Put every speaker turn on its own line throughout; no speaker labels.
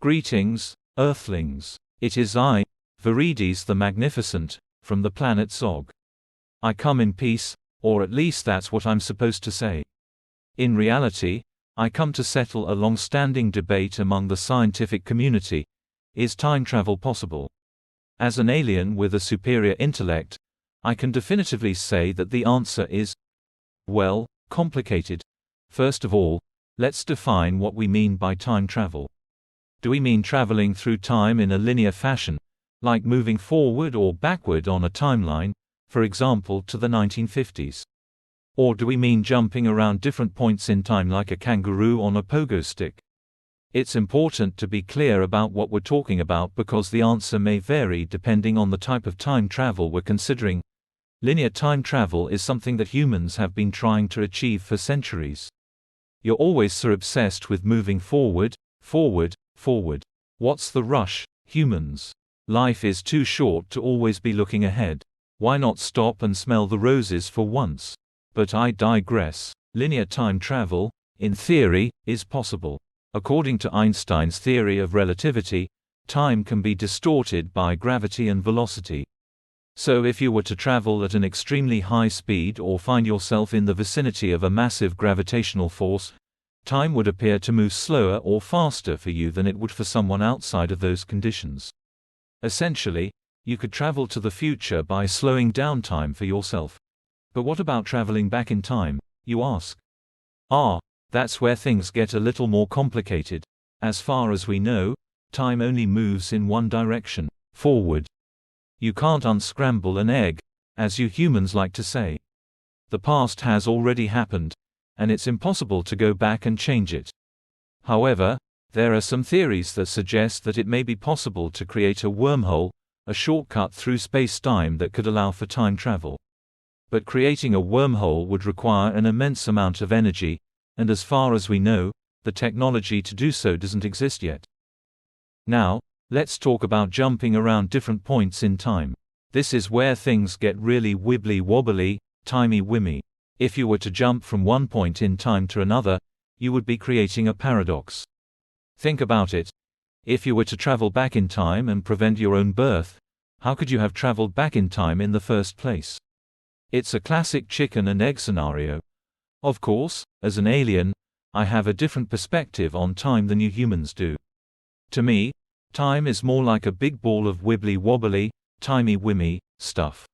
Greetings, Earthlings. It is I, Varidis the Magnificent, from the planet Zog. I come in peace, or at least that's what I'm supposed to say. In reality, I come to settle a long-standing debate among the scientific community. Is time travel possible? As an alien with a superior intellect, I can definitively say that the answer is, well, complicated. First of all, let's define what we mean by time travel. Do we mean traveling through time in a linear fashion, like moving forward or backward on a timeline, for example to the 1950s? Or do we mean jumping around different points in time like a kangaroo on a pogo stick? It's important to be clear about what we're talking about because the answer may vary depending on the type of time travel we're considering. Linear time travel is something that humans have been trying to achieve for centuries. You're always so obsessed with moving forward, forward. What's the rush, humans? Life is too short to always be looking ahead. Why not stop and smell the roses for once? But I digress. Linear time travel, in theory, is possible. According to Einstein's theory of relativity, time can be distorted by gravity and velocity. So if you were to travel at an extremely high speed or find yourself in the vicinity of a massive gravitational force, time would appear to move slower or faster for you than it would for someone outside of those conditions. Essentially, you could travel to the future by slowing down time for yourself. But what about traveling back in time, you ask? That's where things get a little more complicated. As far as we know, time only moves in one direction, forward. You can't unscramble an egg, as you humans like to say. The past has already happened, and it's impossible to go back and change it. However, there are some theories that suggest that it may be possible to create a wormhole, a shortcut through space-time that could allow for time travel. But creating a wormhole would require an immense amount of energy, and as far as we know, the technology to do so doesn't exist yet. Now, let's talk about jumping around different points in time. This is where things get really wibbly-wobbly, timey-wimey. If you were to jump from one point in time to another, you would be creating a paradox. Think about it. If you were to travel back in time and prevent your own birth, how could you have traveled back in time in the first place? It's a classic chicken and egg scenario. Of course, as an alien, I have a different perspective on time than you humans do. To me, time is more like a big ball of wibbly-wobbly, timey-wimey stuff.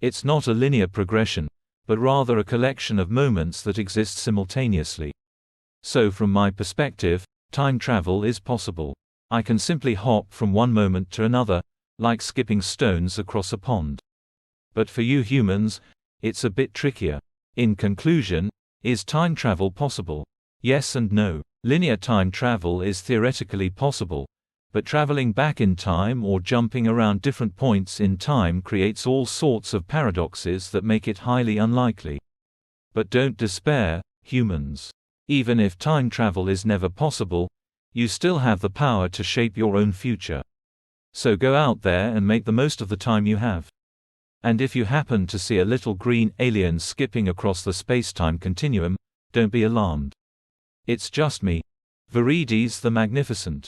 It's not a linear progression, but rather a collection of moments that exist simultaneously. So from my perspective, time travel is possible. I can simply hop from one moment to another, like skipping stones across a pond. But for you humans, it's a bit trickier. In conclusion, is time travel possible? Yes and no. Linear time travel is theoretically possible, but traveling back in time or jumping around different points in time creates all sorts of paradoxes that make it highly unlikely. But don't despair, humans. Even if time travel is never possible, you still have the power to shape your own future. So go out there and make the most of the time you have. And if you happen to see a little green alien skipping across the space-time continuum, don't be alarmed. It's just me, Varidis the Magnificent.